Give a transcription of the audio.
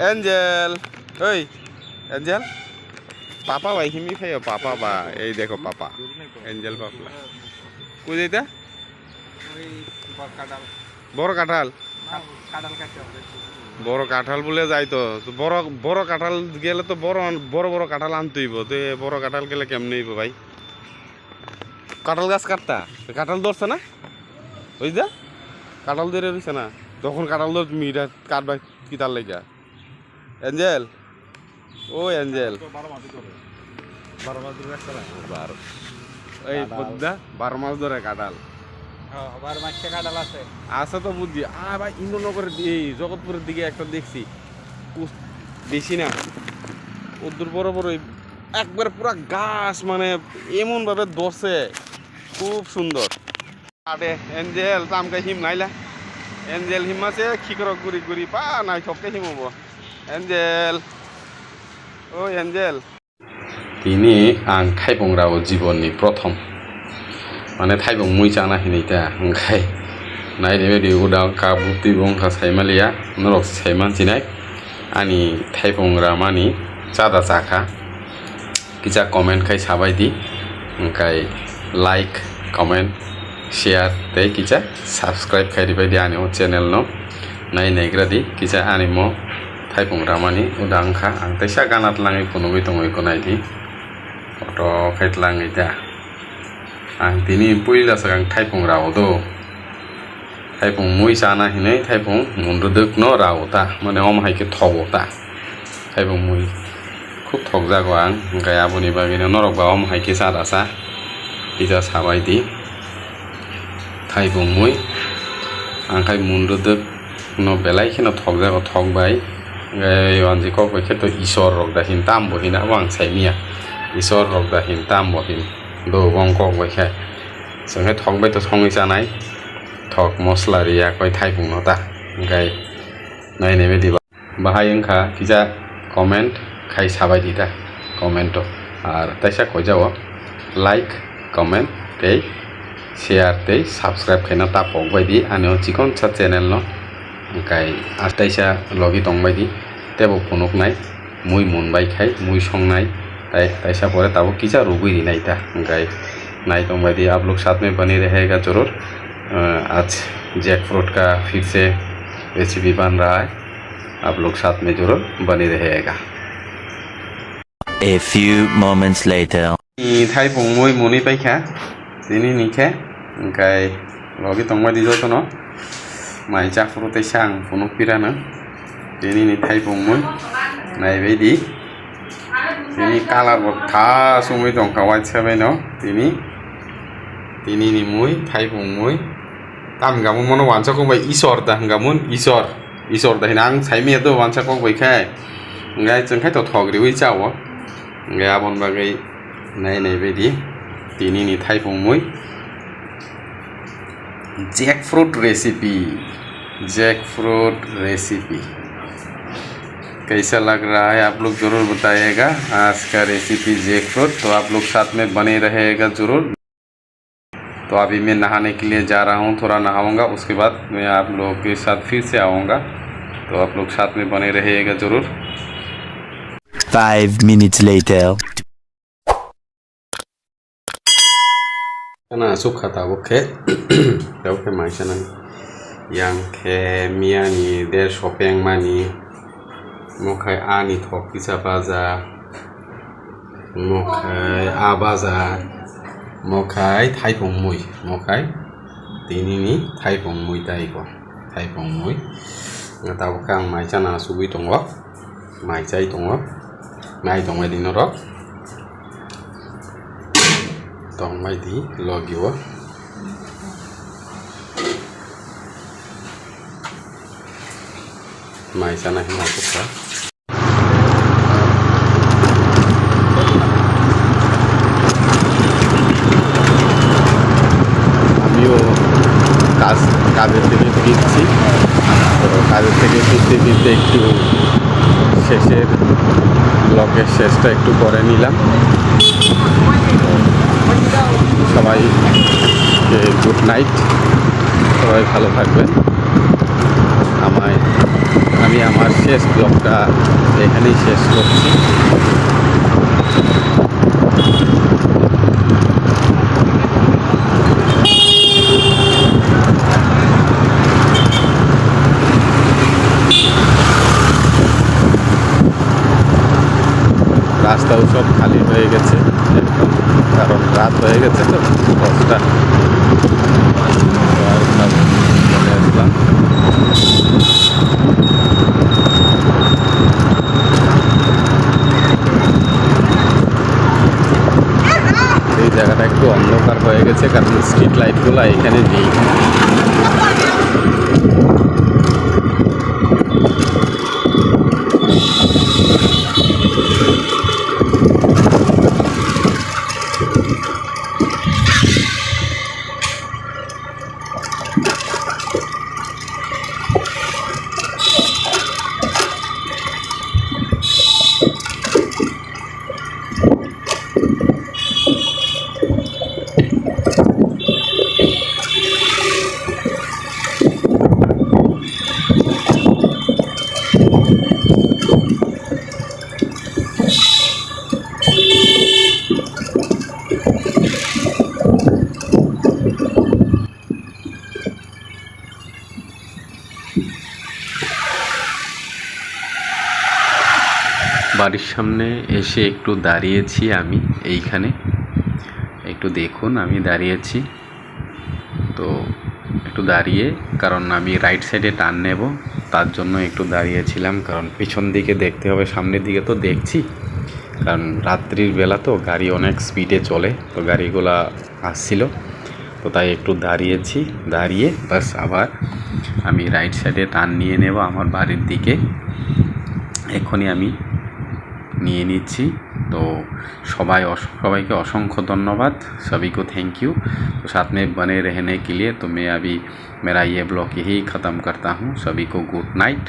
Angel ওই Angel পাপা ভাই হিমি খাই পাপা বা এই দেখো পাপা এঞ্জেল পাপলা কই যাইতা বড় কাঁঠাল বড় কাঁঠাল বলে যাই তো বড় বড় কাঁঠাল গেলে তো বড় বড় বড় কাঁঠাল আনতেইব তো বড় কাঁঠাল গেলে কেমনে হইব ভাই কাঁঠাল গাছ কাটতা কাঁঠাল ধরছে না ওই যা কাঁঠাল ধরে রয়েছে না তখন কাঁঠাল ধর মিটা কাটবা কি তার লেগা এঞ্জেল ও এঞ্জেল এই পদ্মা 12 মাস ধরে কাঁঠাল আছে তো বুঝছি ভাই ইন্দ্রনগরের এই জগৎপুরের দিকে একটা দেখছি বেশি না ওদের বড় বড় একবার পুরা গাছ মানে এমন ভাবে দশে খুব সুন্দর আরে এঞ্জেল তামকে হিম নাইলা এঞ্জেল হিম আছে খিকর গুড়ি গুড়ি পা নাই সবকে হিম হবো Angel O Angel ini ang thaibong rao jibon ni prothom mane thaibong mui chana hinita angkai nai de di udang ka bukti bong ka saimalia norok saiman sinai ani thaibong ramani chada chakha kicha comment khai sabai di angkai like comment share tei kicha subscribe khai di bai di ani o channel no nai negra di kicha ani mo thaibong ramani udang kha ang taisa ganat langai punoi tongoi ko nai di auto kaitlang ita ang tini puila sakang thaipong rao do thaipong mui sana hinai thaipong munduduk no rao ta mane om hai ke thogo ta thaipong mui khub thokja go ang ga aboni bagina norok ba om hai ke sa asa ija sabai di thaipong mui ang kai munduduk no belai khino thokja go thokbai ga yanji ko ko khe to isor rok da hin tam bo hina wang saimia isor rok da hin tam bo hin do bong ko bai khai sanghe thok bai to thongi chanai thok mosla riya koi thaipung no ta gai nai ne bedi bahai angkha kija comment khai sabai di ta comment to ar taisa koi jawo like comment tei share tei subscribe khaina ta pok bai di aneo chikon cha channel no gai astaisa logi tong bai di tebo phunuk nai mui mun bai khai mui songnai ऐसा परे तब किचा ruby नहीं था गाय नहीं तो भाई आप लोग साथ में बने रहेगा जरूर आज जैक फ्रूट का फिर से रेसिपी बन रहा है आप लोग साथ में जरूर बने रहेगा A few moments later थाई पुंगमुई मुनी पैखा दिनी निखे गाय लगी तंग भाई जो तो न माई जैक फ्रूट सांग पुनुक पिराना दिनी नि थाई पुंगमुई नाई Bedi ini kalar tha sumui dong kawai sabai no ini ni mui thai pung mui tam gamun mono wansa ko bai isor da gamun isor da hinang sai me do wansa ko bai khai ngai chung khai to thog ri wi chawo ngai abon ba gai nai nai be di ini ni thai pung mui jackfruit recipe कैसा लग रहा है आप लोग जरूर बताइएगा आज का रेसिपी जैकफ्रूट तो आप लोग साथ में बने रहेगा जरूर तो अभी मैं नहाने के लिए जा रहा हूँ थोड़ा नहाऊंगा उसके बाद मैं आप लोगों के साथ फिर से आऊँगा तो आप लोग साथ में बने रहेगा जरूर 5 minutes later ना सुखा था वो खे माइसा ना yang खे मिया नी देर शॉपिंग मानी mokai ani thok kisa baza mokai a baza mokai thaipong mui mokai tini ni thaipong mui tai ko thaipong mui ngata kang mai chana subi tongwa mai chai tongwa mai tongwa dinoro tong mai di logiwa mai chana hina ko কাজের থেকে ফিরছি তো কাজের থেকে ফিরতে ফিরতে একটু শেষের ব্লগের শেষটা একটু করে নিলাম সবাই গুড নাইট সবাই ভালো থাকবেন আমি আমার শেষ, ব্লগটা এখানেই শেষ করছি। রাস্তাও সব খালি হয়ে গেছে একদম, কারণ রাত হয়ে গেছে তো 10টা। চলে আসলাম। এই জায়গাটা একটু অন্ধকার হয়ে গেছে কারণ স্ট্রিট লাইটগুলো এখানে নেই। বাড়ির সামনে এসে একটু দাঁড়িয়েছি আমি এইখানে, একটু দেখুন আমি দাঁড়িয়েছি তো, একটু দাঁড়িয়ে, কারণ আমি রাইট সাইডে টার্ন নেব তার জন্য একটু দাঁড়িয়েছিলাম, কারণ পিছন দিকে দেখতে হবে, সামনের দিকে তো দেখছি, কারণ রাত্রির বেলা তো গাড়ি অনেক স্পিডে চলে, তো গাড়িগুলা আসছিল, তো তাই একটু দাঁড়িয়েছি, দাঁড়িয়ে বাস আবার আমি রাইট সাইডে টার্ন নিয়ে নেব আমার বাড়ির দিকে। এখনই আমি নিয়ে নিচ্ছি। तो सबाइके असंख्य धन्यवाद, सभी को थैंक यू। तो साथ में बने रहने के लिए। तो मैं अभी मेरा ये ब्लॉग यही ख़त्म करता हूँ। सभी को गुड नाइट।